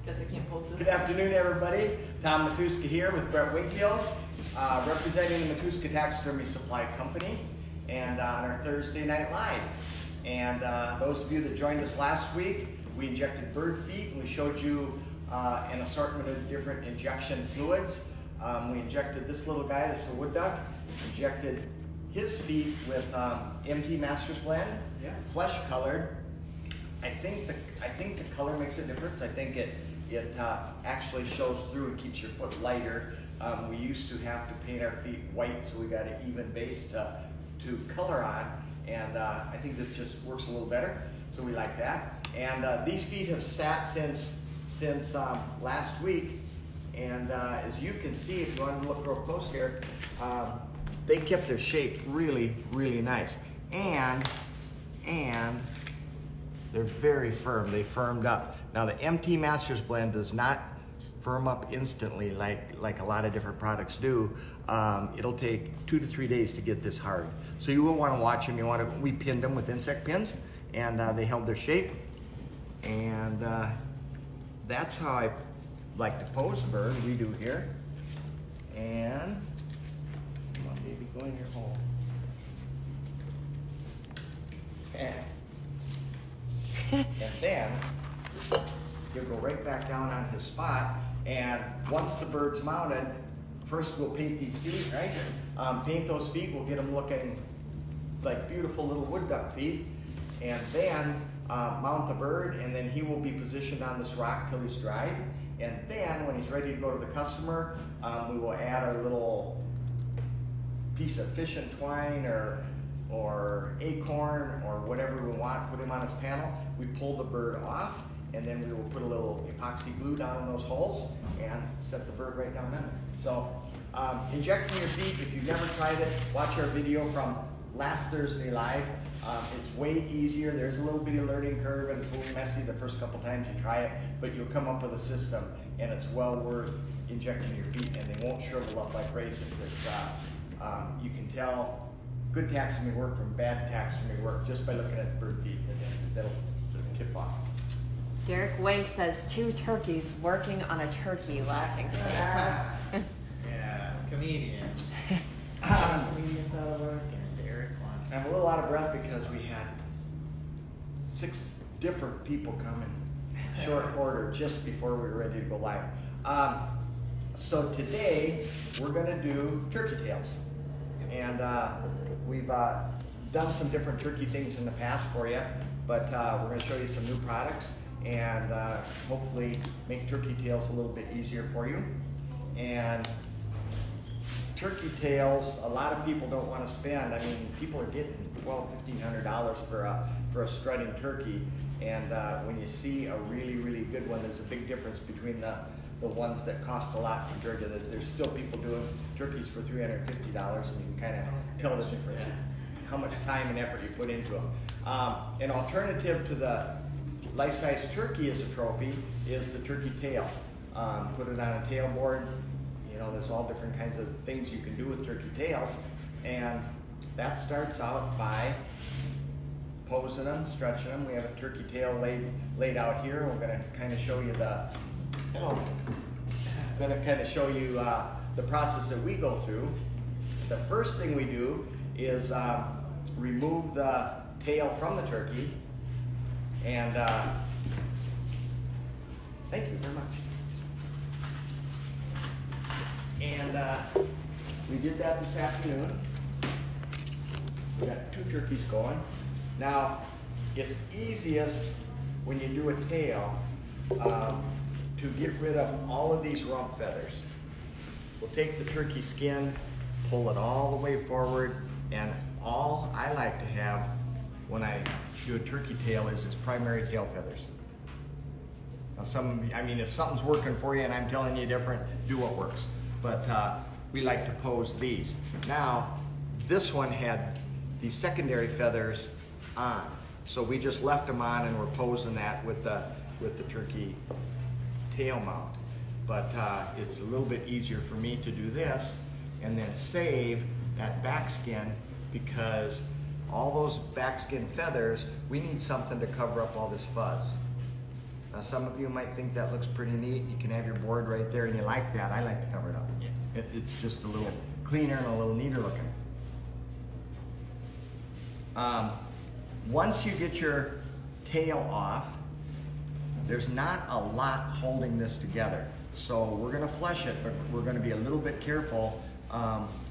Guess I can't post this. Good afternoon, everybody. Tom Matuska here with Brett Wingfield, representing the Matuska Taxidermy Supply Company, and on our Thursday Night Live. And those of you that joined us last week, we injected bird feet, and we showed you an assortment of different injection fluids. We injected this little guy, this is a wood duck, injected his feet with MT Masters Blend, flesh colored. I think the color makes a difference. I think it actually shows through and keeps your foot lighter. We used to have to paint our feet white, so we got an even base to color on, and I think this just works a little better, so we like that. And these feet have sat since last week, and as you can see, if you want to look real close here, they kept their shape really, really nice, and they're very firm. They firmed up. Now the MT Masters Blend does not firm up instantly like a lot of different products do. It'll take 2 to 3 days to get this hard. So you will want to watch them. We pinned them with insect pins, and they held their shape. And that's how I like to pose a bird. We do here. And come on, baby, go in your hole. And then you'll go right back down on his spot, and once the bird's mounted, first we'll paint these feet, right? Paint those feet, we'll get them looking like beautiful little wood duck feet, and then mount the bird, and then he will be positioned on this rock till he's dried, and then when he's ready to go to the customer, we will add our little piece of fishing twine or acorn or whatever we want, put him on his panel. We pull the bird off, and then we will put a little epoxy glue down in those holes and set the bird right down there. So injecting your feet, if you've never tried it, watch our video from last Thursday Live. It's way easier. There's a little bit of learning curve, and it's a little messy the first couple times you try it, but you'll come up with a system, and it's well worth injecting your feet, and they won't shrivel up like raisins. It's, you can tell good taxidermy work from bad taxidermy work just by looking at the bird feet, and then that'll sort of tip off. Derek Wank says 2 turkeys working on a turkey, laughing face. Yeah, comedian. Comedian's out of work, and Derek wants. I'm a little out of breath because we had 6 different people come in short order just before we were ready to go live. So today we're going to do turkey tails, and we've done some different turkey things in the past for you, but we're going to show you some new products and hopefully make turkey tails a little bit easier for you. And turkey tails, a lot of people don't want to spend. I mean, people are getting $1,200, $1,500 for a strutting turkey, and when you see a really, really good one, there's a big difference between the ones that cost a lot compared to there's still people doing turkeys for $350, and you can kind of tell the difference, how much time and effort you put into them. An alternative to the life-size turkey as a trophy is the turkey tail. Put it on a tail board. You know, there's all different kinds of things you can do with turkey tails, and that starts out by posing them, stretching them. We have a turkey tail laid out here. We're going to kind of show you the the process that we go through. The first thing we do is remove the tail from the turkey, and thank you very much. And we did that this afternoon. We got 2 turkeys going. Now, it's easiest when you do a tail to get rid of all of these rump feathers. We'll take the turkey skin, pull it all the way forward, and all I like to have when I do a turkey tail is its primary tail feathers. Now if something's working for you and I'm telling you different, do what works. But we like to pose these. Now, this one had the secondary feathers on, so we just left them on and we're posing that with the turkey tail mount. But it's a little bit easier for me to do this and then save that back skin, because all those back skin feathers, we need something to cover up all this fuzz. Now some of you might think that looks pretty neat. You can have your board right there and you like that. I like to cover it up. Yeah. It's just a little cleaner and a little neater looking. Once you get your tail off, there's not a lot holding this together. So we're gonna flush it, but we're gonna be a little bit careful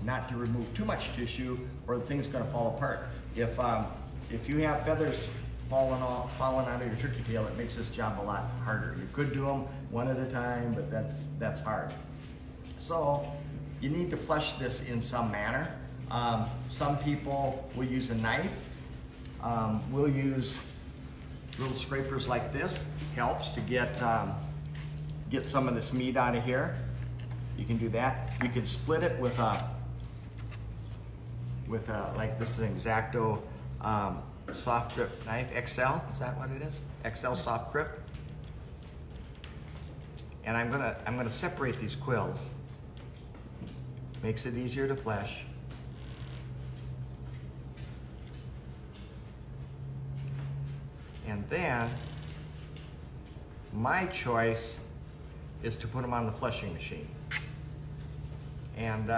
not to remove too much tissue or the thing's gonna fall apart. If you have feathers falling out of your turkey tail, it makes this job a lot harder. You could do them one at a time, but that's hard. So you need to flush this in some manner. Some people will use a knife. We'll use little scrapers like this. Helps to get some of this meat out of here. You can do that. You can split it with like this is an X-Acto soft grip knife. XL, is that what it is? XL soft grip. And I'm gonna separate these quills. Makes it easier to flesh. And then my choice is to put them on the fleshing machine. And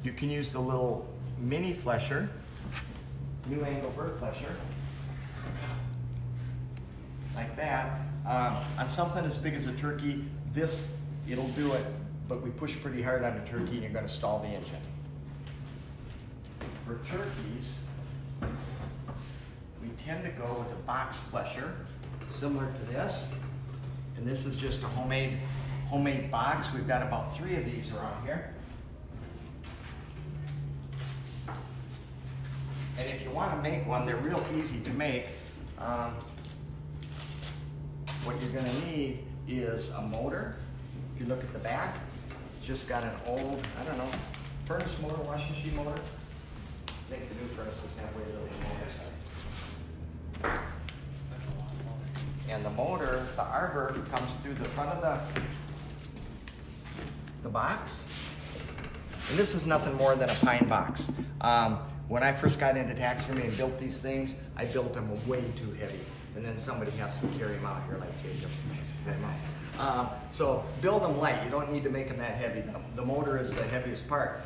you can use the little mini flesher, new angle bird flesher, like that. On something as big as a turkey, it'll do it, but we push pretty hard on the turkey and you're gonna stall the engine. For turkeys, we tend to go with a box flesher, similar to this. And this is just a homemade box. We've got about 3 of these around here. And if you want to make one, they're real easy to make. What you're going to need is a motor. If you look at the back, it's just got an old, I don't know, furnace motor, washing machine motor. I think the new furnaces have way little motors. And the motor, the arbor, comes through the front of the box. And this is nothing more than a pine box. When I first got into taxidermy and built these things, I built them way too heavy. And then somebody has to carry them out here, like Jacob. So build them light. You don't need to make them that heavy. The motor is the heaviest part.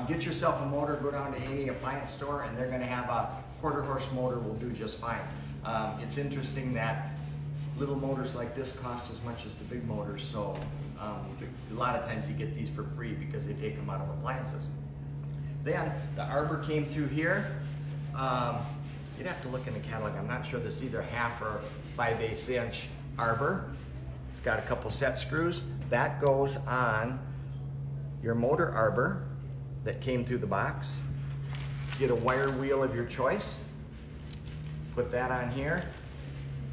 Get yourself a motor, go down to any appliance store, and they're going to have a 1/4 horse motor will do just fine. It's interesting that little motors like this cost as much as the big motors, so a lot of times you get these for free because they take them out of appliances. Then the arbor came through here. You'd have to look in the catalog. I'm not sure this is either 1/2 or 5/8 inch arbor. It's got a couple set screws. That goes on your motor arbor that came through the box. Get a wire wheel of your choice. Put that on here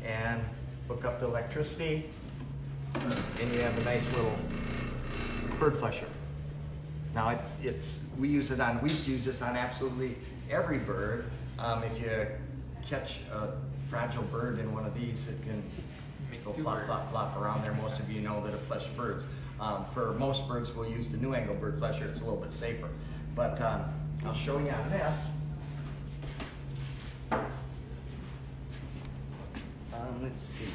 and hook up the electricity, and you have a nice little bird flesher. Now we used to use this on absolutely every bird. If you catch a fragile bird in one of these, it can go flop, flop, flop around there. Most of you know that it flesh birds. For most birds, we'll use the new angle bird flesher. It's a little bit safer. But I'll show you on this. Let's see.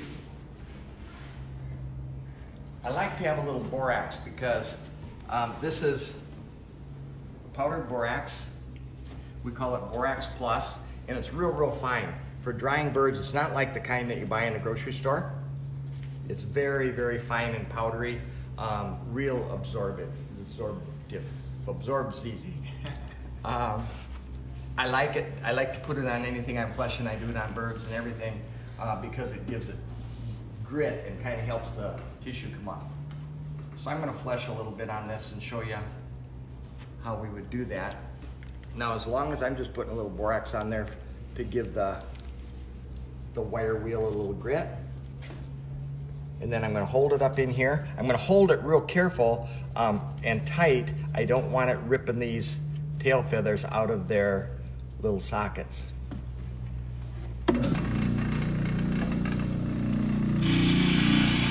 I like to have a little borax because this is powdered borax. We call it Borax Plus, and it's real fine. For drying birds, it's not like the kind that you buy in the grocery store. It's very fine and powdery, real absorptive, absorbs easy. I like it. I like to put it on anything I'm fleshing. I do it on birds and everything because it gives it grit and kind of helps the tissue come off. So I'm going to flesh a little bit on this and show you how we would do that. Now, as long as I'm just putting a little borax on there to give the wire wheel a little grit. And then I'm going to hold it up in here. I'm going to hold it real careful and tight. I don't want it ripping these tail feathers out of their little sockets.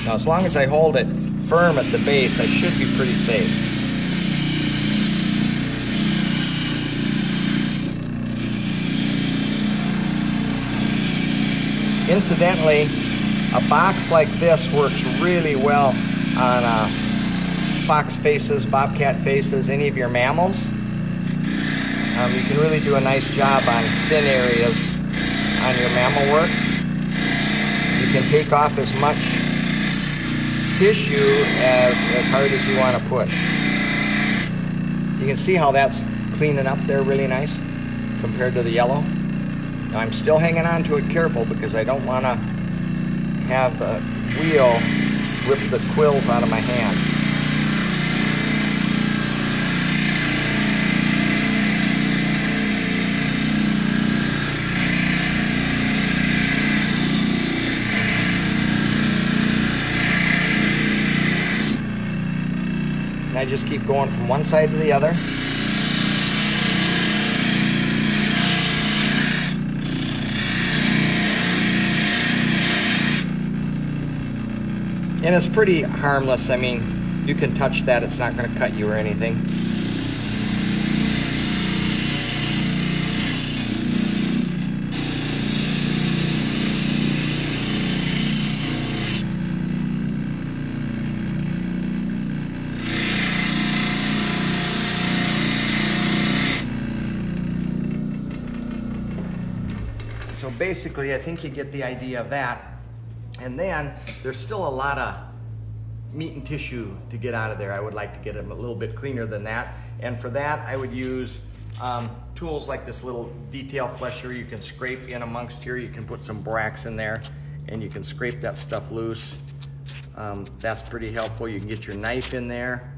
Now, as long as I hold it firm at the base, I should be pretty safe. Incidentally, A box like this works really well on fox faces, bobcat faces, any of your mammals. You can really do a nice job on thin areas on your mammal work. You can take off as much tissue as hard as you want to push. You can see how that's cleaning up there really nice compared to the yellow. Now I'm still hanging on to it careful because I don't want to have the wheel rip the quills out of my hand. And I just keep going from one side to the other. And it's pretty harmless. I mean, you can touch that, it's not going to cut you or anything. So basically, I think you get the idea of that. And then there's still a lot of meat and tissue to get out of there. I would like to get them a little bit cleaner than that. And for that, I would use tools like this little detail flesher. You can scrape in amongst here. You can put some borax in there and you can scrape that stuff loose. That's pretty helpful. You can get your knife in there.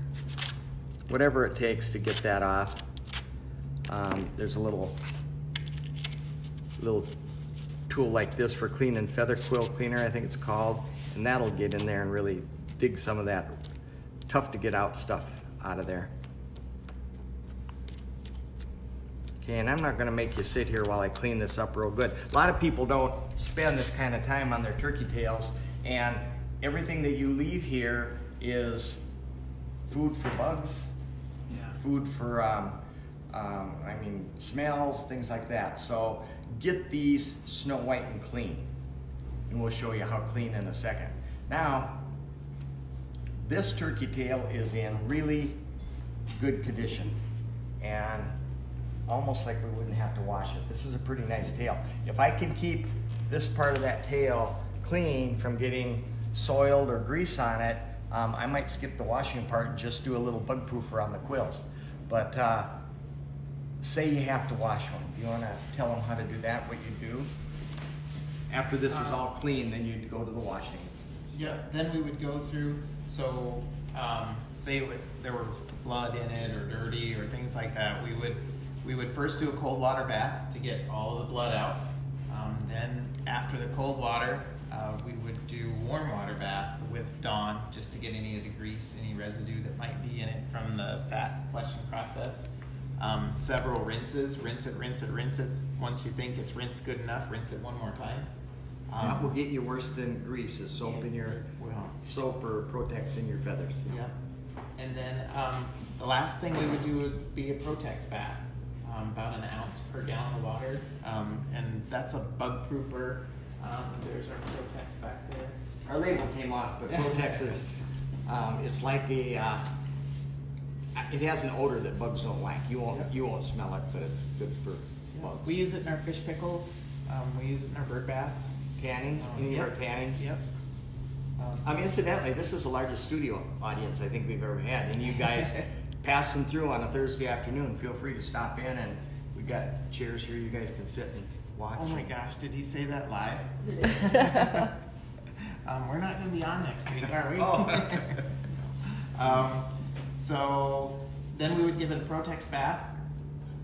Whatever it takes to get that off. There's a little tool like this for cleaning feather quill cleaner, I think it's called, and that'll get in there and really dig some of that tough to get out stuff out of there. Okay, and I'm not going to make you sit here while I clean this up real good. A lot of people don't spend this kind of time on their turkey tails, and everything that you leave here is food for bugs, food for I mean smells, things like that. So get these snow white and clean, and we'll show you how clean in a second. Now, this turkey tail is in really good condition and almost like we wouldn't have to wash it. This is a pretty nice tail. If I can keep this part of that tail clean from getting soiled or grease on it, I might skip the washing part and just do a little bug proofer on the quills. But say you have to wash one. Do you want to tell them how to do that, what you do? After this is all clean, then you'd go to the washing. Yeah, then we would go through, so say there was blood in it or dirty or things like that, we would first do a cold water bath to get all of the blood out. Then after the cold water, we would do warm water bath with Dawn just to get any of the grease, any residue that might be in it from the fat fleshing process. Several rinses, rinse it. Once you think it's rinsed good enough, rinse it one more time. That will get you worse than grease, is soap in your soap or Protex in your feathers. Yeah. And then the last thing we would do would be a Protex bath, about an ounce per gallon of water, and that's a bug proofer. There's our Protex back there. Our label came off, but Protex is it's like a it has an odor that bugs don't like. You won't smell it, but it's good for bugs. We use it in our fish pickles. We use it in our bird baths. Tannings, any of our tannings. Yep. Incidentally, this is the largest studio audience I think we've ever had, and you guys pass them through on a Thursday afternoon. Feel free to stop in, and we got chairs here. You guys can sit and watch. Oh my gosh, did he say that live? We're not going to be on next week, are we? Oh. So then we would give it a Protex bath,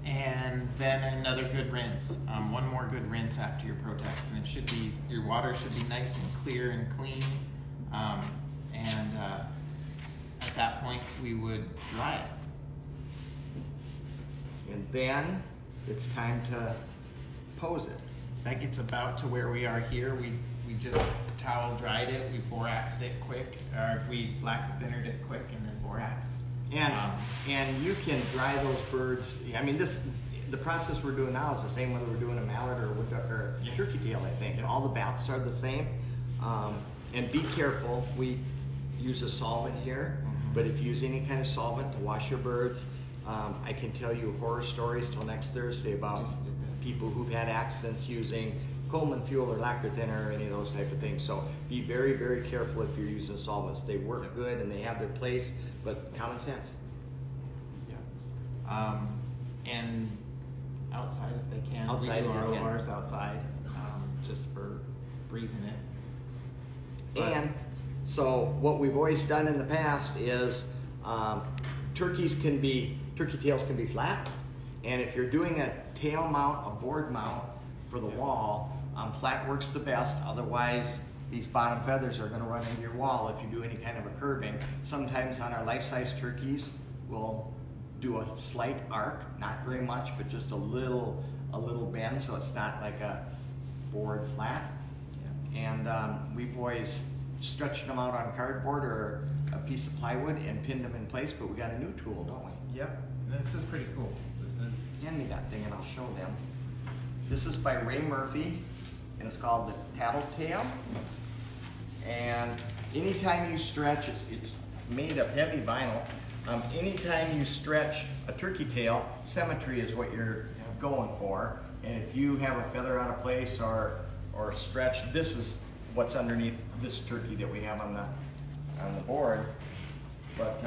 and then another good rinse. One more good rinse after your Protex, and it should be, your water should be nice and clear and clean. At that point, we would dry it. And then it's time to pose it. That gets about to where we are here. We just towel dried it, we boraxed it quick, or we lacquer thinnered it quick, and then boraxed. And you can dry those birds. I mean, the process we're doing now is the same whether we're doing a mallard or a wood duck or a turkey tail, I think. Yep. All the baths are the same. And be careful, we use a solvent here, but if you use any kind of solvent to wash your birds, I can tell you horror stories till next Thursday about people who've had accidents using Coleman fuel or lacquer thinner or any of those type of things. So be very, very careful if you're using solvents. They work good and they have their place, but common sense. Yeah. And outside if they can. Outside we do if you can. ours outside, just for breathing it. But And so what we've always done in the past is turkey tails can be flat, and if you're doing a tail mount, a board mount for the wall, flat works the best. Otherwise, these bottom feathers are going to run into your wall if you do any kind of a curving. Sometimes on our life-size turkeys, we'll do a slight arc, not very much, but just a little bend, so it's not like a board flat. And we've always stretched them out on cardboard or a piece of plywood and pinned them in place, but we got a new tool, don't we? Yep, this is pretty cool. This is. Hand me that thing and I'll show them. This is by Ray Murphy, and it's called the Tattle tail. And anytime you stretch, it's made of heavy vinyl. Anytime you stretch a turkey tail, symmetry is what you're going for. And if you have a feather out of place or stretched, this is what's underneath this turkey that we have on the board. But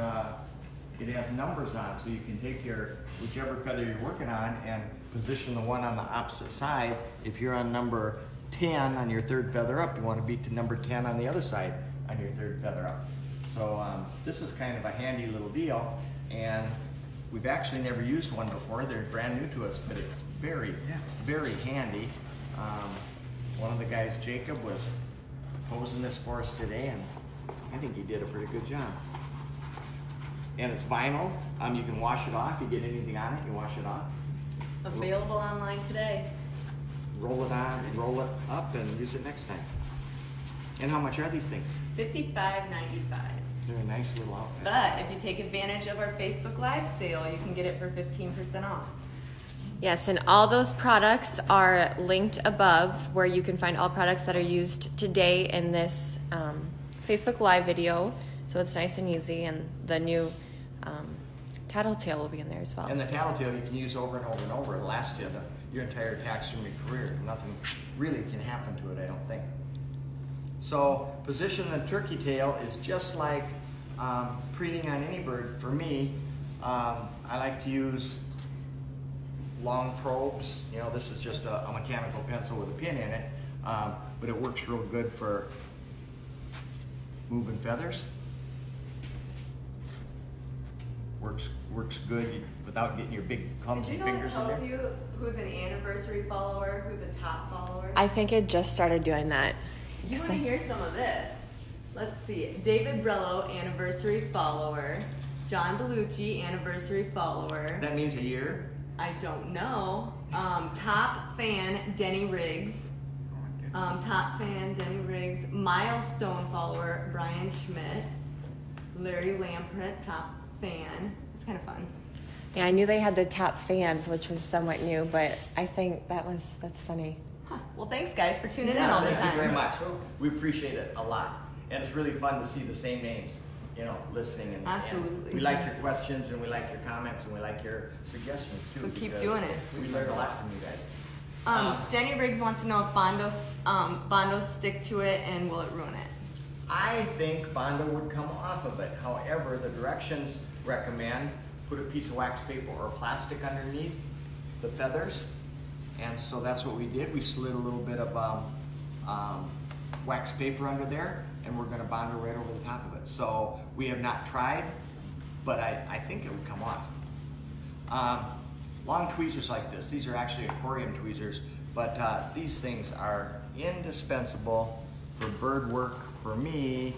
it has numbers on it, so you can take your whichever feather you're working on and position the one on the opposite side. If you're on number 10 on your third feather up, you want to be to number 10 on the other side on your third feather up. So this is kind of a handy little deal, and we've actually never used one before. They're brand new to us, but it's very, very handy. One of the guys, Jacob, was posing this for us today, and I think he did a pretty good job. And it's vinyl. You can wash it off. You get anything on it, you wash it off. Available online today. Roll it on, roll it up, and use it next time. And how much are these things? $55.95. They're a nice little outfit. But if you take advantage of our Facebook Live sale, you can get it for 15% off. Yes, and all those products are linked above, where you can find all products that are used today in this Facebook Live video. So it's nice and easy, and the new tattletale will be in there as well. And the tattletale you can use over and over and over. It'll last you your entire taxidermy career. Nothing really can happen to it, I don't think. So position the turkey tail is just like preening on any bird. For me, I like to use long probes. You know, this is just a mechanical pencil with a pin in it, but it works real good for moving feathers. Works good without getting your big clumsy fingers in there. Did you know it tells you who's an anniversary follower, who's a top follower? I think it just started doing that. You want to hear some of this? Let's see. David Brello, anniversary follower. John Bellucci, anniversary follower. That means a year? I don't know. Top fan, Denny Riggs. Top fan, Denny Riggs. Milestone follower, Brian Schmidt. Larry Lamprett, top fan. It's kind of fun. Yeah, I knew they had the top fans, which was somewhat new, but I think that's funny. Huh. Well, thanks guys for tuning in all the time. Thank you very much. We appreciate it a lot. And it's really fun to see the same names, you know, listening. And, absolutely. And we like your questions, and we like your comments, and we like your suggestions too. So keep doing it. We learned a lot from you guys. Denny Riggs wants to know if Bondos stick to it, and will it ruin it? I think Bondo would come off of it. However, the directions recommend put a piece of wax paper or plastic underneath the feathers. And so that's what we did. We slid a little bit of wax paper under there, and we're going to Bondo right over the top of it. So we have not tried, but I think it would come off. Long tweezers like this, these are actually aquarium tweezers, but these things are indispensable for bird work for me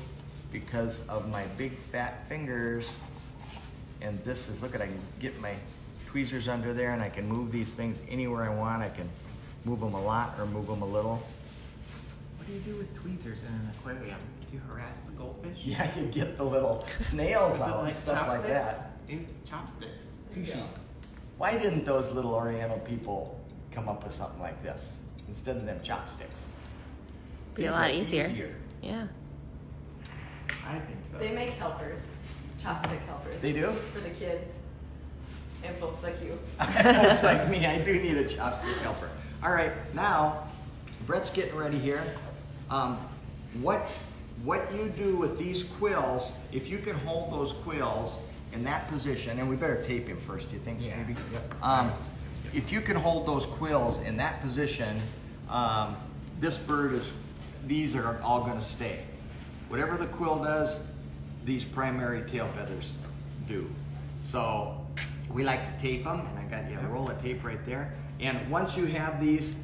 because of my big fat fingers. And this is, look at, I can get my tweezers under there and I can move these things anywhere I want. I can move them a lot or move them a little. What do you do with tweezers in an aquarium? Do you harass the goldfish? Yeah, you get the little snails out and stuff like that. It's chopsticks. Sushi. Why didn't those little Oriental people come up with something like this instead of them chopsticks? Be a lot easier. Yeah. I think so. They make helpers, chopstick helpers. They do? For the kids and folks like you. Folks like me, I do need a chopstick helper. All right, now Brett's getting ready here. What you do with these quills, if you can hold those quills in that position, and we better tape him first, do you think, Yeah. maybe? Yep. If you can hold those quills in that position, this bird these are all gonna stay. Whatever the quill does, these primary tail feathers do. So we like to tape them, and I got you a roll of tape right there. And once you have these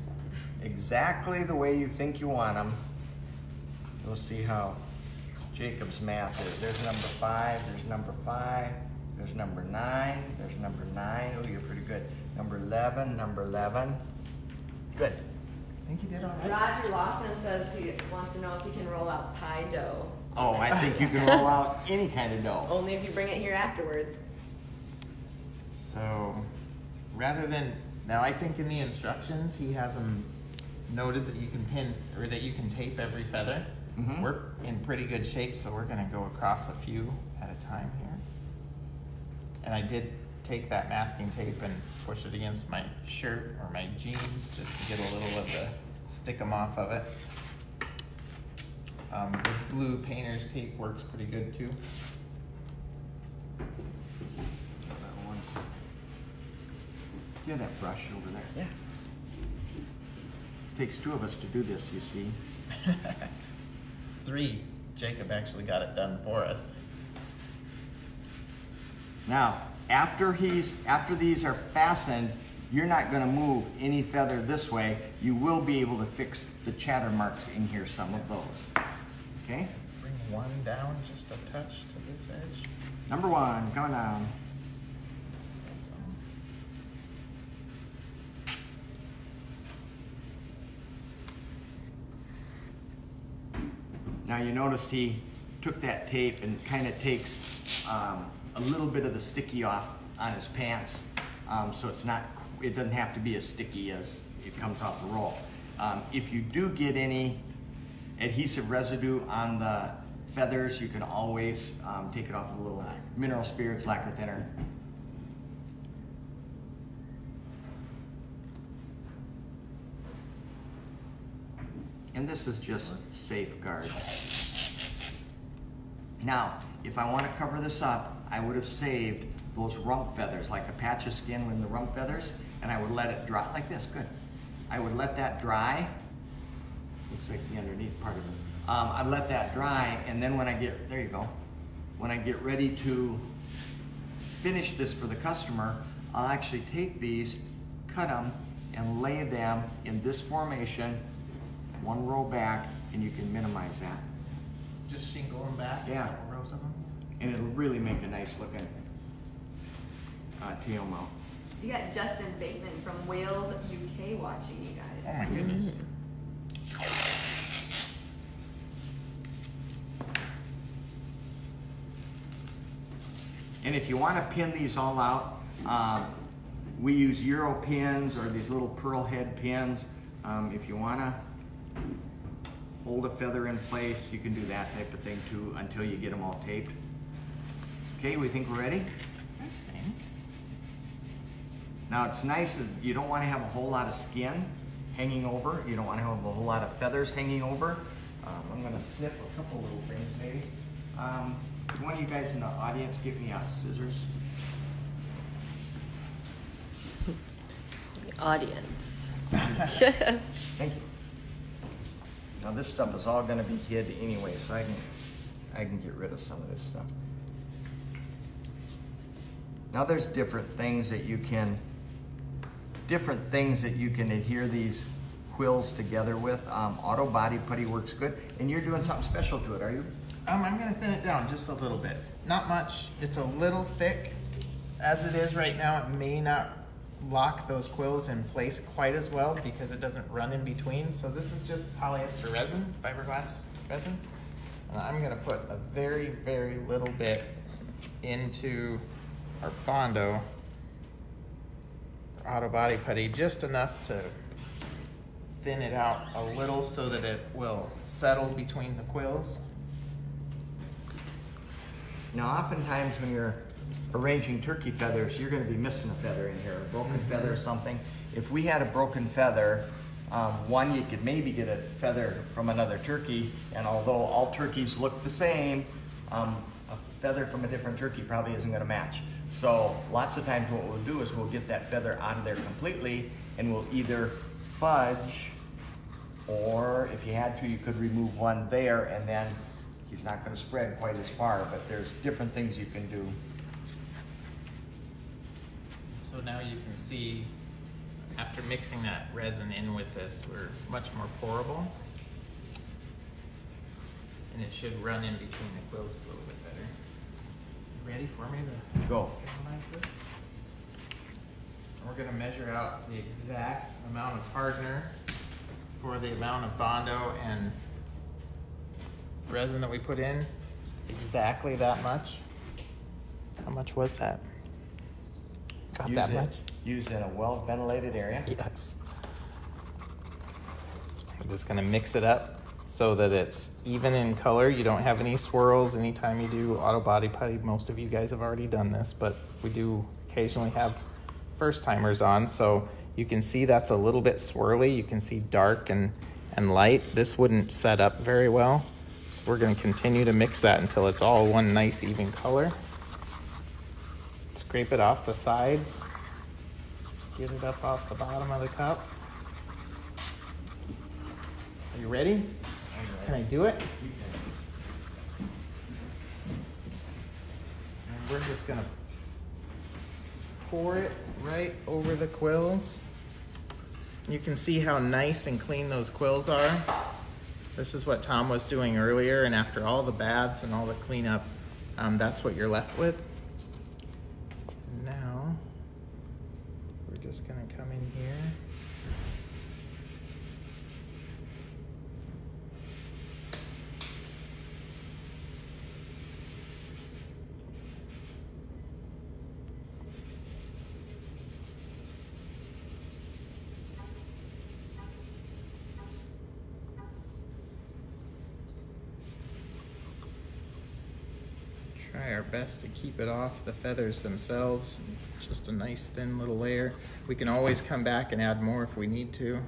exactly the way you think you want them, we'll see how Jacob's math is. There's number 5, there's number 5, there's number 9, there's number 9. Oh, you're pretty good. Number 11, number 11. Good. I think you did all right. Roger Lawson says he wants to know if he can roll out pie dough. Oh, I think you can roll out any kind of dough. Only if you bring it here afterwards. So, rather than, now I think in the instructions, he has them noted that you can pin, or that you can tape every feather. Mhm. We're in pretty good shape, so we're gonna go across a few at a time here. And I did take that masking tape and push it against my shirt or my jeans just to get a little of the stick 'em off of it. The blue painter's tape works pretty good too. Do you have that brush over there? Yeah. Takes 2 of us to do this, you see. 3. Jacob actually got it done for us. Now, after these are fastened, you're not going to move any feather this way. You will be able to fix the chatter marks in here, some of those. Okay? Bring one down just a touch to this edge. Number 1, coming down. Now you noticed he took that tape and kind of takes a little bit of the sticky off on his pants, so it doesn't have to be as sticky as it comes off the roll. If you do get any adhesive residue on the feathers, you can always take it off with a little mineral spirits, lacquer thinner. And this is just safeguard. Now, if I want to cover this up, I would have saved those rump feathers, like a patch of skin with the rump feathers, and I would let it dry, like this, good. I would let that dry. Looks like the underneath part of it. I'd let that dry, and then when I get, there you go. When I get ready to finish this for the customer, I'll actually take these, cut them, and lay them in this formation, 1 row back, and you can minimize that. Just shingle them back. Yeah. A couple rows of them. And it'll really make a nice looking tail mount. You got Justin Bateman from Wales, UK watching you Oh guys. my goodness. And if you want to pin these all out, we use Euro pins or these little pearl head pins. If you want to hold a feather in place, you can do that type of thing too until you get them all taped. Okay, we think we're ready? Now it's nice that you don't want to have a whole lot of skin hanging over. You don't want to have a whole lot of feathers hanging over. I'm going to snip a couple little things maybe. One of you guys in the audience give me scissors? The audience. Thank you. Now this stuff is all going to be hid anyway, so I can get rid of some of this stuff. Now there's different things that you can adhere these quills together with. Auto body putty works good, and you're doing something special to it, are you? I'm going to thin it down just a little bit. Not much. It's a little thick. As it is right now, it may not lock those quills in place quite as well because it doesn't run in between. So this is just polyester resin, fiberglass resin. And I'm going to put a very, very little bit into our Bondo, our auto body putty, just enough to thin it out a little so that it will settle between the quills. Now, oftentimes when you're arranging turkey feathers, you're going to be missing a feather in here, a broken feather or something. If we had a broken feather, one, you could maybe get a feather from another turkey, and although all turkeys look the same, a feather from a different turkey probably isn't going to match. So lots of times what we'll do is we'll get that feather out of there completely, and we'll either fudge, or if you had to, you could remove one there, and then he's not going to spread quite as far, but there's different things you can do. So now you can see, after mixing that resin in with this, we're much more pourable. And it should run in between the quills a little bit better. You ready for me to Go. analyze this? We're going to measure out the exact amount of hardener for the amount of Bondo and resin that we put in. Exactly that much. How much was that? About that much? Used in a well-ventilated area. Yes. I'm just going to mix it up so that it's even in color. You don't have any swirls anytime you do auto body putty. Most of you guys have already done this, but we do occasionally have first timers on. So you can see that's a little bit swirly. You can see dark and light. This wouldn't set up very well. So we're going to continue to mix that until it's all one nice even color. Scrape it off the sides. Get it up off the bottom of the cup. Are you ready? Can I do it? And we're just gonna pour it right over the quills. You can see how nice and clean those quills are. This is what Tom was doing earlier, and after all the baths and all the cleanup, that's what you're left with. Now, we're just gonna come in here. Try our best to keep it off the feathers themselves. Just a nice thin little layer. We can always come back and add more if we need to.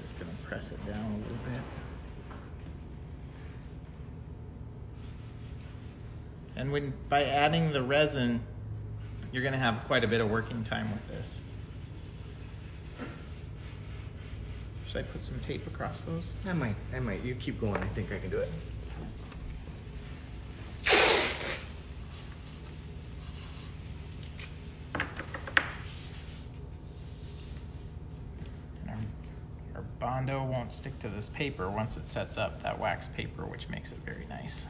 Just gonna press it down a little bit. And by adding the resin, you're gonna have quite a bit of working time with this. Should I put some tape across those? I might. You keep going. I think I can do it. Bondo won't stick to this paper once it sets up, that wax paper, which makes it very nice.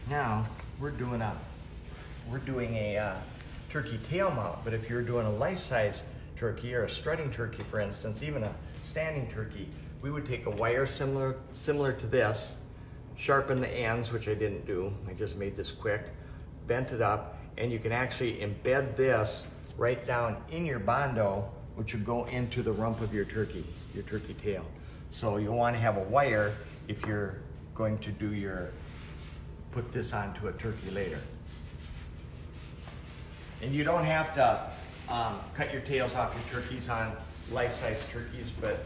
Now we're doing a turkey tail mount, but if you're doing a life-size turkey or a strutting turkey, for instance, even a standing turkey, we would take a wire similar to this, sharpen the ends, which I didn't do. I just made this quick, bent it up, and you can actually embed this right down in your Bondo, which would go into the rump of your turkey tail. So you'll want to have a wire if you're going to put this onto a turkey later. And you don't have to cut your tails off your turkeys on life-size turkeys, but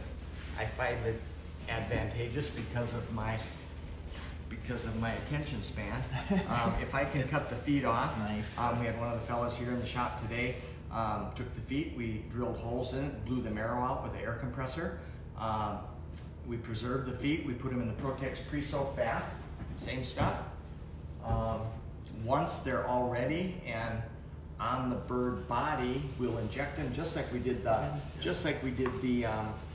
I find it advantageous because of my attention span. If I can cut the feet off, nice. We had one of the fellas here in the shop today, took the feet, we drilled holes in it, blew the marrow out with an air compressor. We preserved the feet, we put them in the Protex pre-soak bath, same stuff. Once they're all ready and on the bird body, we'll inject them just like we did the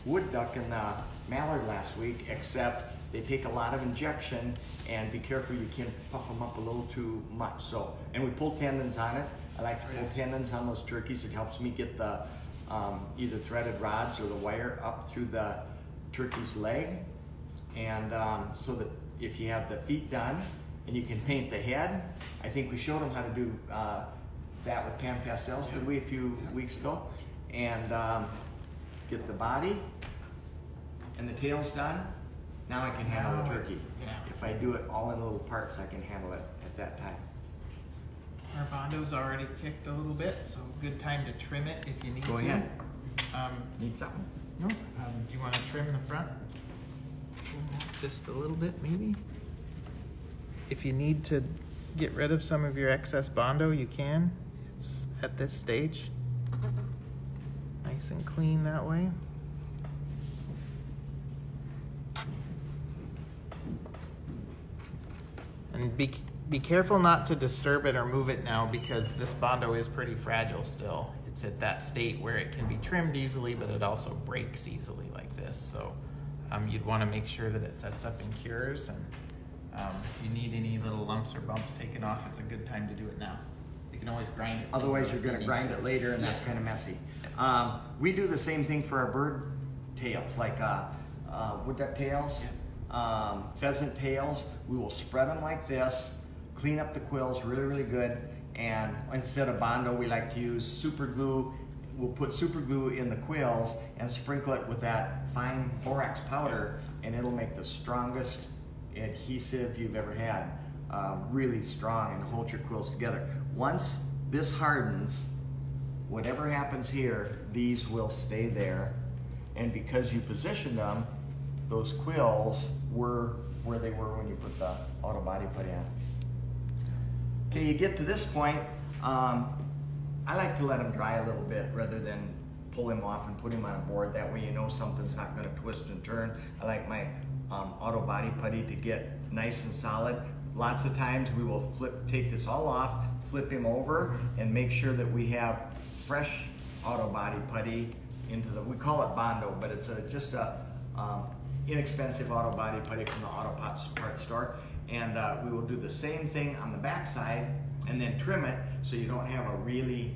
wood duck and the mallard last week, except they take a lot of injection, and be careful you can't puff them up a little too much. So, and we pull tendons on it. I like to pull tendons on those turkeys. It helps me get the either threaded rods or the wire up through the turkey's leg. And so that if you have the feet done and you can paint the head. I think we showed them how to do that with pan pastels, did we, a few weeks ago? And get the body and the tails done. Now I can handle the turkey. If I do it all in little parts, I can handle it at that time. Our bondo's already kicked a little bit, so good time to trim it if you need to. Go ahead. Need something? No. Do you want to trim the front? Just a little bit, maybe? If you need to get rid of some of your excess bondo, you can. It's at this stage. Nice and clean that way. And be careful not to disturb it or move it now, because this bondo is pretty fragile still. It's at that state where it can be trimmed easily, but it also breaks easily like this. So you'd want to make sure that it sets up and cures. And if you need any little lumps or bumps taken off, it's a good time to do it now. You can always grind it. Otherwise, you're going to grind it later, and that's kind of messy. We do the same thing for our bird tails, like wood-duck tails, pheasant tails. We will spread them like this, clean up the quills really, really good, and instead of bondo, we like to use super glue. We'll put super glue in the quills and sprinkle it with that fine borax powder, and it'll make the strongest adhesive you've ever had. Really strong, and hold your quills together. Once this hardens, whatever happens here, these will stay there, and because you positioned them, those quills were where they were when you put the auto body put in. Okay, you get to this point, I like to let them dry a little bit rather than pull him off and put him on a board. That way you know something's not going to twist and turn. I like my auto body putty to get nice and solid. Lots of times we will take this all off, flip him over, and make sure that we have fresh auto body putty into the, we call it bondo, but it's just a inexpensive auto body putty from the auto parts store. And we will do the same thing on the back side and then trim it so you don't have a really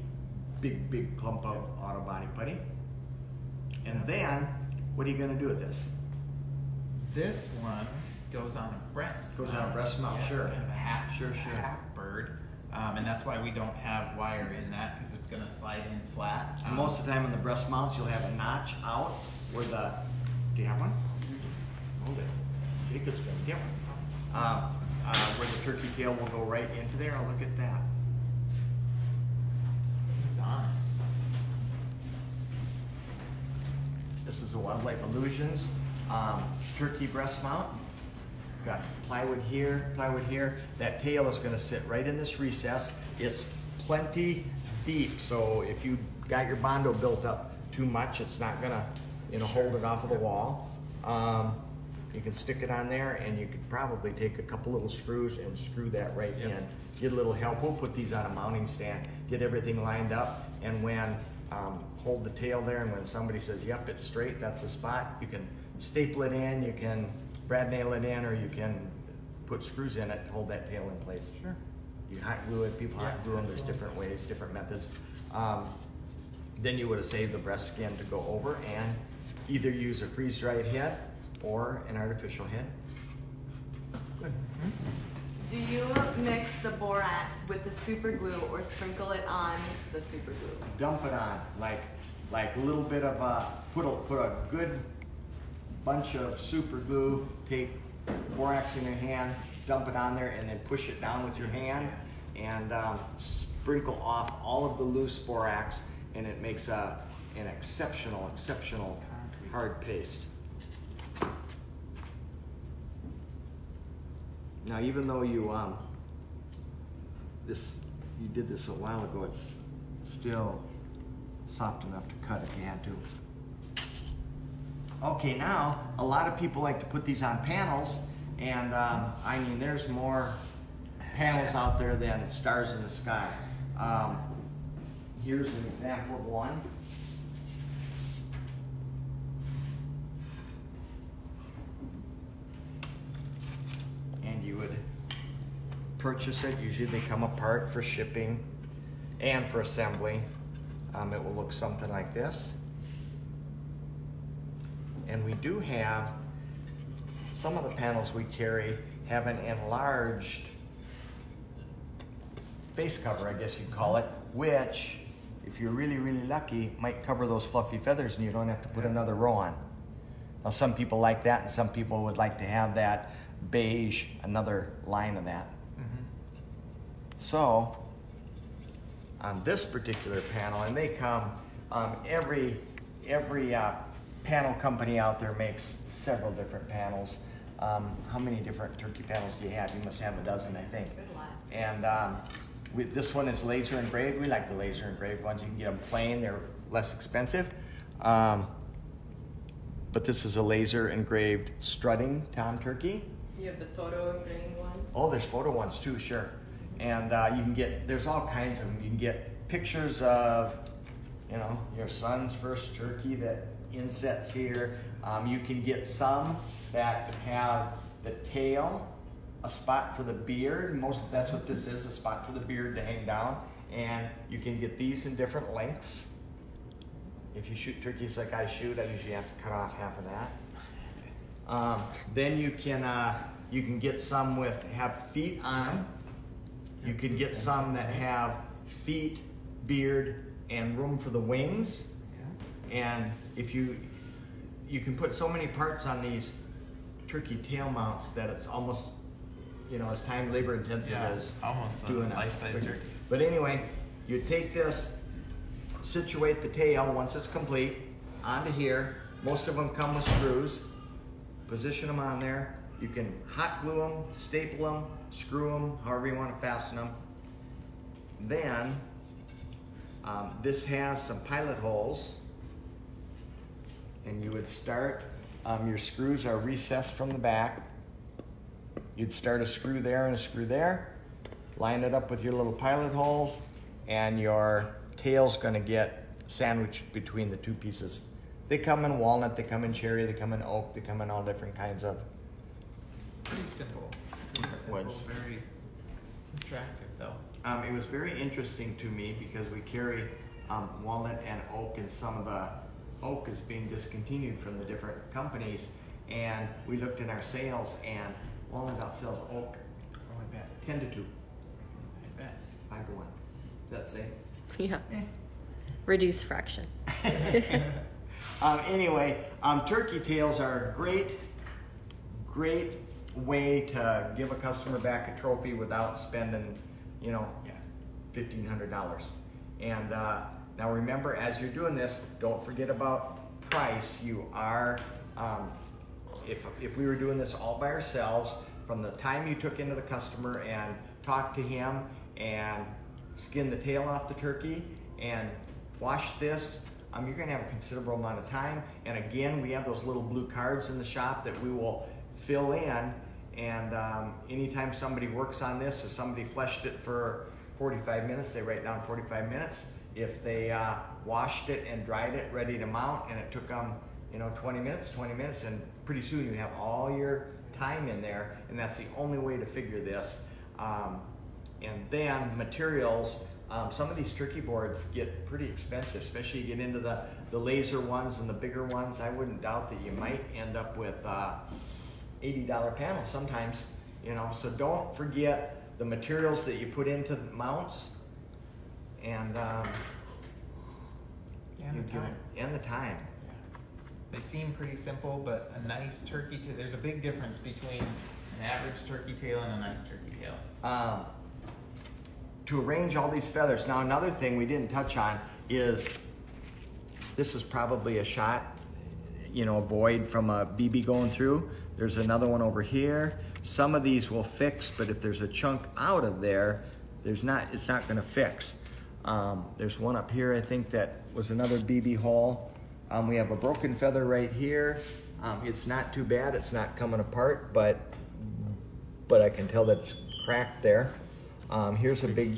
big clump of auto body putty. And then, what are you going to do with this? This one goes on a breast. Goes on a breast mount, yeah, sure. Kind of a half, sure. half bird. And that's why we don't have wire in that, because it's going to slide in flat. Most of the time on the breast mounts, you'll have a notch out where the, do you have one? Hold it. Jacob's going to get one. Where the turkey tail will go right into there. Oh, look at that. He's on. This is a Wildlife Illusions turkey breast mount. It's got plywood here, plywood here. That tail is going to sit right in this recess. It's plenty deep, so if you got your bondo built up too much, it's not going to, hold it off of the wall. You can stick it on there, and you could probably take a couple little screws and screw that right in. Get a little help. We'll put these on a mounting stand, get everything lined up, and when hold the tail there, and when somebody says, yep, it's straight, that's the spot, you can staple it in, you can brad nail it in, or you can put screws in it and hold that tail in place. Sure. You hot glue it, people hot glue them, there's different ways, different methods. Then you would have saved the breast skin to go over and either use a freeze-dried head or an artificial head. Good. Do you mix the borax with the super glue or sprinkle it on the super glue? Dump it on, like a little bit of put a good bunch of super glue, take borax in your hand, dump it on there, and then push it down with your hand, and sprinkle off all of the loose borax, and it makes an exceptional hard paste. Now, even though you did this a while ago, it's still soft enough to cut if you had to. Okay, now a lot of people like to put these on panels, and I mean, there's more panels out there than stars in the sky. Here's an example of one. And you would purchase it. Usually they come apart for shipping and for assembly. It will look something like this. And we do have, some of the panels we carry have an enlarged face cover, I guess you'd call it, which, if you're really, really lucky, might cover those fluffy feathers and you don't have to put another row on. Now, some people like that, and some people would like to have that beige, another line of that. So, on this particular panel, and they come, every panel company out there makes several different panels. How many different turkey panels do you have? You must have a dozen, I think. And this one is laser engraved. We like the laser engraved ones. You can get them plain, they're less expensive. But this is a laser engraved strutting tom turkey. You have the photo engraved ones? Oh, there's photo ones too, sure. And you can get, there's all kinds of them. You can get pictures of, you know, your son's first turkey that insets here. You can get some that have the tail, a spot for the beard. That's what this is, a spot for the beard to hang down. And you can get these in different lengths. If you shoot turkeys like I shoot, I usually have to cut off half of that. Then you can get some with have feet on them. You can get some that have feet, beard, and room for the wings. And if you can put so many parts on these turkey tail mounts that it's almost, you know, as time labor intensive as almost doing a life-size turkey. But anyway, you take this, situate the tail once it's complete onto here. Most of them come with screws. Position them on there. You can hot glue them, staple them, screw them, however you want to fasten them. Then this has some pilot holes, and you would start, your screws are recessed from the back. You'd start a screw there and a screw there, line it up with your little pilot holes, and your tail's gonna get sandwiched between the two pieces. They come in walnut, they come in cherry, they come in oak, they come in all different kinds of Pretty simple. woods. Very attractive though. It was very interesting to me because we carry walnut and oak, and some of the oak is being discontinued from the different companies, and we looked in our sales, and walnut outsells oak Oh, I bet. 10 to 2, I bet. 5 to 1. Does that say? Yeah. Reduce fraction. Anyway, turkey tails are a great way to give a customer back a trophy without spending, you know, $1,500. And now remember, as you're doing this, don't forget about price. You are, if we were doing this all by ourselves, from the time you took into the customer and talked to him and skinned the tail off the turkey and washed this, you're gonna have a considerable amount of time. And again, we have those little blue cards in the shop that we will fill in. And anytime somebody works on this, if somebody fleshed it for 45 minutes, they write down 45 minutes. If they washed it and dried it ready to mount, and it took them, 20 minutes, and pretty soon you have all your time in there, and that's the only way to figure this. And then materials, some of these turkey boards get pretty expensive, especially you get into the laser ones and the bigger ones. I wouldn't doubt that you might end up with $80 panels sometimes, so don't forget the materials that you put into the mounts, and the time. Yeah. They seem pretty simple, but a nice turkey tail, there's a big difference between an average turkey tail and a nice turkey tail. To arrange all these feathers. Now, another thing we didn't touch on is, this is probably a shot, a void from a BB going through. There's another one over here. Some of these will fix, but if there's a chunk out of there, it's not gonna fix. There's one up here, I think, that was another BB hole. We have a broken feather right here. It's not too bad, it's not coming apart, but I can tell that it's cracked there. Here's a big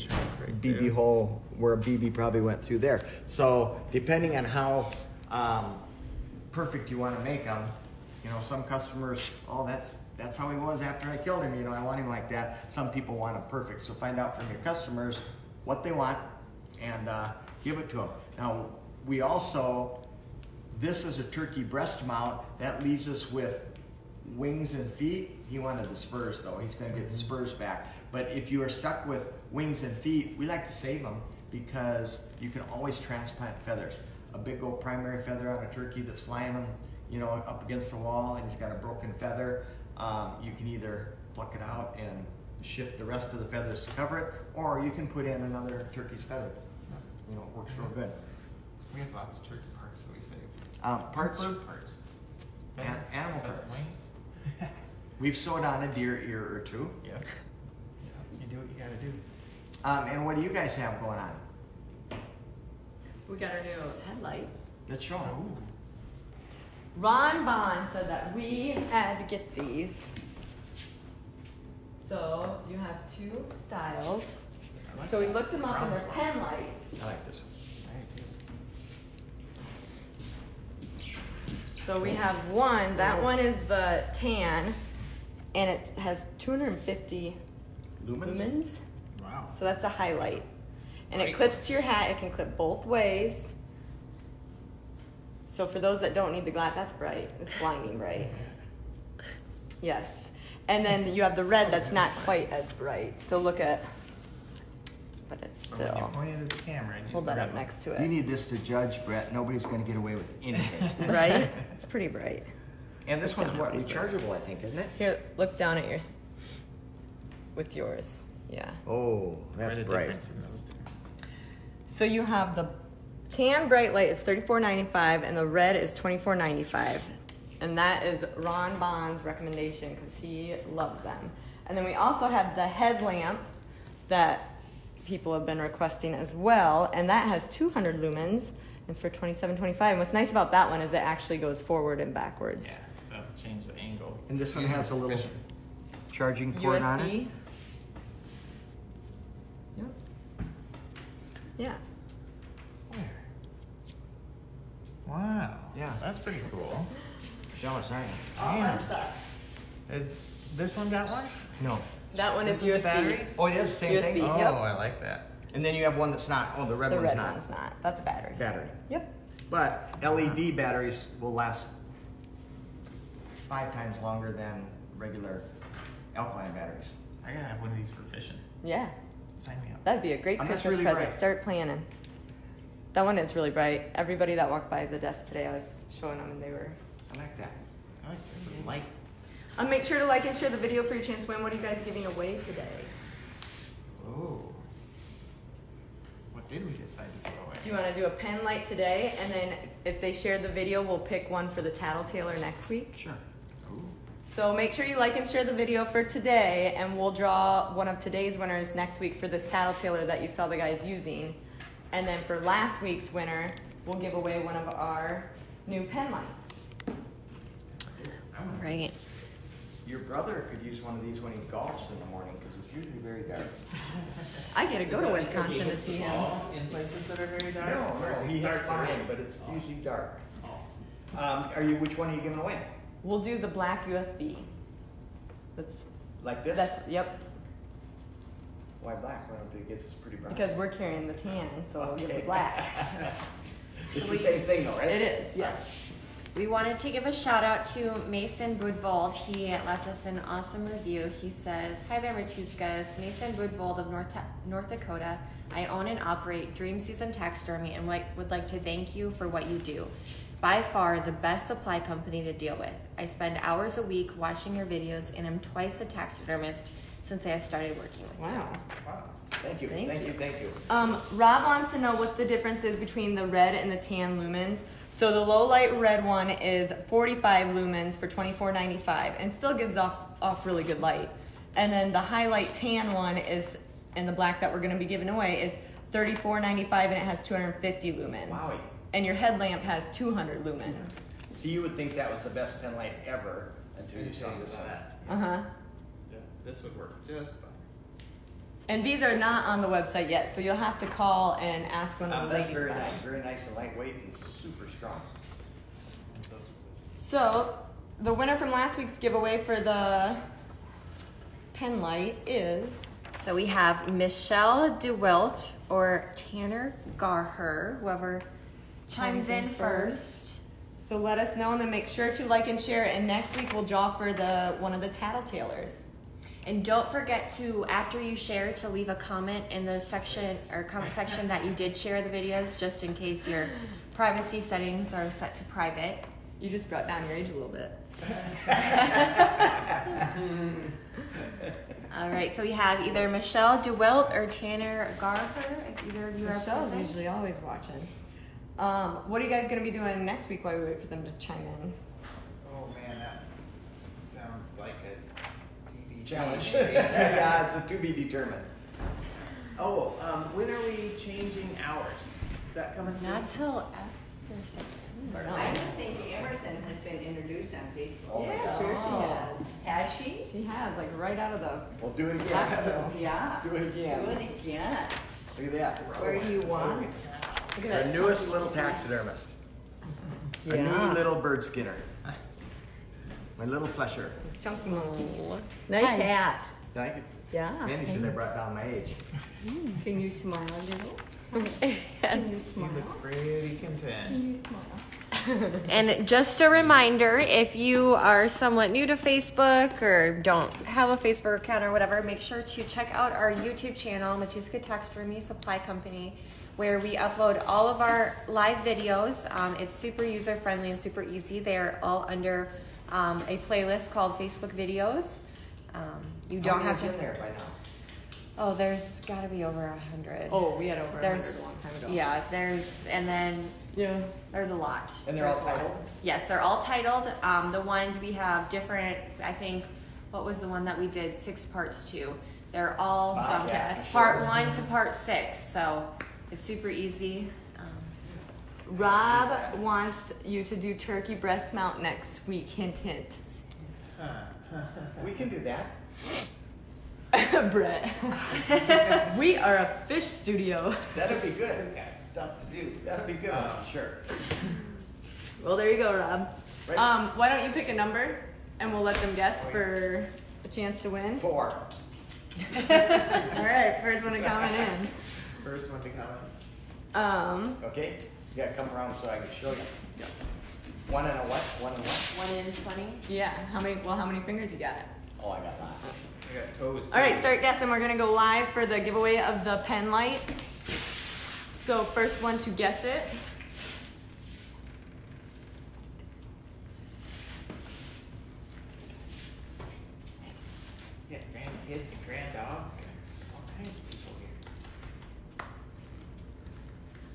BB hole where a BB probably went through there. So depending on how perfect you want to make them, some customers, that's how he was after I killed him, I want him like that. Some people want them perfect. So find out from your customers what they want and give it to them. Now, we also, this is a turkey breast mount. That leaves us with wings and feet, he wanted the spurs though. He's gonna get the spurs back. But if you are stuck with wings and feet, we like to save them because you can always transplant feathers. A big old primary feather on a turkey that's flying them, you know, up against the wall and he's got a broken feather, you can either pluck it out and shift the rest of the feathers to cover it, or you can put in another turkey's feather. You know, it works real good. We have lots of turkey parts that we save. Parts? Bird parts. Pheasants, Animal parts. pheasant wings. We've sewed on a deer ear or two. Yep. Yeah, you do what you gotta do. And what do you guys have going on? We got our new headlights. Let's show them. Ooh. Ron Bond said that we had to get these. So you have two styles. I like So we that. looked them up and Brown they're spot. pen lights. I like this one. I do too. So we have one, that one is the tan, and it has 250 lumens. Wow. So that's a highlight. And it Great. clips to your hat, it can clip both ways. So for those that don't need the glass, that's bright, it's blinding bright. Yes. And then you have the red that's not quite as bright. So look at, but it's So when you still, point it at the camera and use hold the that red up one. next to You it. need this to judge, Brett. Nobody's going to get away with anything. Right? It's pretty bright. And this one's what, Down. rechargeable, I think, isn't it? Here, look down at yours, with yours, yeah. Oh, that's Quite a bright. difference in those two. So you have the tan bright light is $34.95 and the red is $24.95. And that is Ron Bond's recommendation because he loves them. And then we also have the headlamp that people have been requesting as well, and that has 200 lumens. It's for $27.25. And what's nice about that one is it actually goes forward and backwards. Yeah, that'll change the angle. And this one Use has it a little efficient. charging port on it. USB. Yep. Yeah. Where? Wow. Yeah. That's pretty cool. Show us, aren't you? All Man. that stuff. Is this one got one? No. That one This is is a USB. battery? Oh, it is the same USB. thing? Oh, Yep. I like that. And then you have one that's not. Oh, the red The one's red not. one's not. That's a battery. Battery. Yep. But LED batteries will last 5 times longer than regular alkaline batteries. I gotta have one of these for fishing. Yeah. Sign me up. That'd be a great And that's Christmas really present. bright. Start planning. That one is really bright. Everybody that walked by the desk today, I was showing them and they were. I like that. I like this is light. Make sure to like and share the video for your chance to win. What are you guys giving away today? Oh. What did we decide to give away? Do you want to do a pen light today? And then if they share the video, we'll pick one for the Tattle Tailor next week. Sure. Ooh. So make sure you like and share the video for today, and we'll draw one of today's winners next week for this Tattle Tailor that you saw the guys using. And then for last week's winner, we'll give away one of our new pen lights. Right. Your brother could use one of these when he golfs in the morning because it's usually very dark. I get to go to Wisconsin to see him. In places that are very dark? No, Or no, is he has starts fine, early? but it's usually dark. Oh. Which one are you giving away? We'll do the black USB. Like this? That's yep. Why black? Why don't they get this pretty brown? Because we're carrying the tan, so we'll give it black. It's So the same thing though, right? It is, yes. We wanted to give a shout out to Mason Budvold. He left us an awesome review. He says, "Hi there, Matuskas. Mason Budvold of North Dakota. I own and operate Dream Season Taxidermy and would like to thank you for what you do. By far the best supply company to deal with. I spend hours a week watching your videos and am twice a taxidermist since I have started working with you." Wow. Wow. Thank you. Thank you. Thank you. Rob wants to know what the difference is between the red and the tan lumens. So the low light red one is 45 lumens for $24.95 and still gives off really good light. And then the highlight tan one is, and the black that we're going to be giving away is $34.95 and it has 250 lumens. Wowie. And your headlamp has 200 lumens. So you would think that was the best pen light ever until you saw this one. Uh-huh. Yeah, this would work just fine. And these are not on the website yet, so you'll have to call and ask one of the That's ladies very about nice. it. Very nice and lightweight and super strong. So, the winner from last week's giveaway for the pen light is... So we have Michelle DeWilt or Tanner Garher, whoever chimes in first. So let us know, and then make sure to like and share. And next week we'll draw for one of the Tattletales. And don't forget to, after you share, to leave a comment in the section or comment section that you did share the videos, just in case your privacy settings are set to private. You just brought down your age a little bit. All right, so we have either Michelle DeWilt or Tanner Garber, if either of you are Michelle's present. usually always watching. What are you guys going to be doing next week while we wait for them to chime in? Oh man, that sounds like a TV Challenge. maybe. Yeah, it's a to be determined. Oh, when are we changing hours? Is that coming soon? Not till after September. No. I don't think Emerson has been introduced on Facebook. Oh my Yeah, God. sure she has. Has she? She has, like right out of the We'll do it again. hospital. Yeah. Do it again. Do it again. Look at that. Where do you want? Look at Our that. newest little taxidermist. A new little bird skinner. My little flesher. Chunky monkey. Nice hat. Thank you. Yeah. Mandy said I brought down my age. Can you smile a little? Can you She smile? looks pretty content. Can you smile? And just a reminder, if you are somewhat new to Facebook or don't have a Facebook account or whatever, make sure to check out our YouTube channel, Matuska Taxidermy Supply Company, where we upload all of our live videos. It's super user-friendly and super easy. They're all under a playlist called Facebook Videos. You don't have to... in there by now. Oh, there's got to be over 100. Oh, we had over 100 There's a long time ago. Yeah, and then Yeah. there's a lot. And they're all There's a lot. titled? Yes, they're all titled. The ones we have different, I think, what was the one that we did 6 parts to? They're all from yeah, part sure. 1 to part 6, so it's super easy. Rob wants you to do turkey breast mount next week. Hint, hint. We can do that. Brett. We are a fish studio. That'd be good. We've got stuff to do. That'd be good. Sure. Well, there you go, Rob. Right. Why don't you pick a number and we'll let them guess for a chance to win. 4. All right, first one to comment in. First one to comment. Okay? You gotta come around so I can show you. One and a what? One and what? 1 in 20. Yeah. How many fingers you got? Oh, I got lots. I got toes too. All right, start guessing. We're gonna go live for the giveaway of the pen light. So first one to guess it. Yeah, grandkids and grand dogs and all kinds of people here.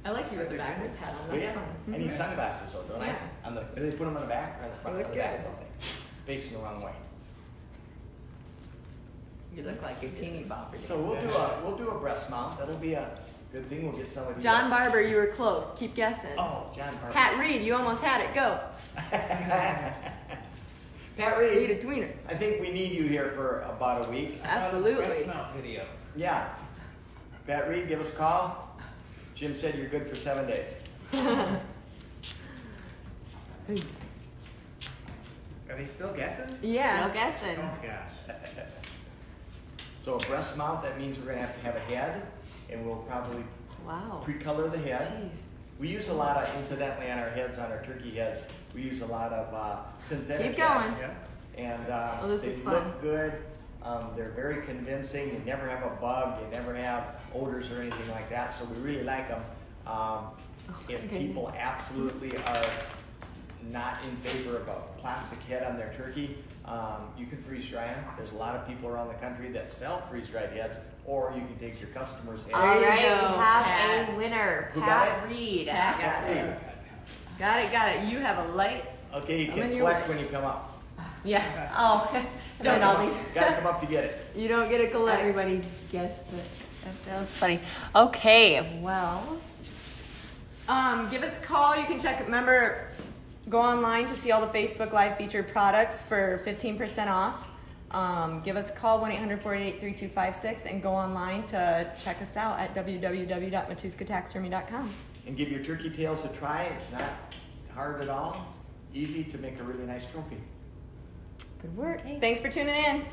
I like you with the backwards hat on. Oh, That's yeah. fun. I need sunglasses though, don't Yeah. I? Do they put them on the back or on the front? They look On the back, good. don't they? Facing the wrong way. You look like a teeny bopper. So we'll do a breast mount. That'll be a good thing. We'll get some of you. John Barber, you were close. Keep guessing. Oh, John Barber. Pat Reed, you almost had it. Go. Pat Reed a Reed, tweener. I think we need you here for about a week. Absolutely. Breast mount video. Yeah. Pat Reed, give us a call. Jim said you're good for 7 days. Are they still guessing? Yeah. Still guessing. Oh my gosh. So a breast mount, that means we're gonna have to have a head, and we'll probably Wow. pre-color the head. Jeez. We use a lot of, incidentally, on our heads, on our turkey heads, we use a lot of synthetic Keep going. heads. Yeah. And Oh, this they is fun. look good. They're very convincing. You never have a bug. You never have odors or anything like that. So we really like them. If goodness. people absolutely are not in favor of a plastic head on their turkey, you can freeze dry them. There's a lot of people around the country that sell freeze dried heads, or you can take your customer's head. All There you right, go, we have Pat. a winner, Who got Pat it? Reed. Pat got it. Got it. You have a light. Okay, you I'm can in your collect way. when you come up. Yeah. Oh, Don't and all these. Gotta come up to get it. You don't get a collect. Everybody guessed it. That's funny. Okay, well, Give us a call. You can check. Remember, go online to see all the Facebook Live featured products for 15% off. Give us a call, 1-800-488-3256, and go online to check us out at www.matuskataxidermy.com. And give your turkey tails a try. It's not hard at all. Easy to make a really nice trophy. Good work. Thanks for tuning in.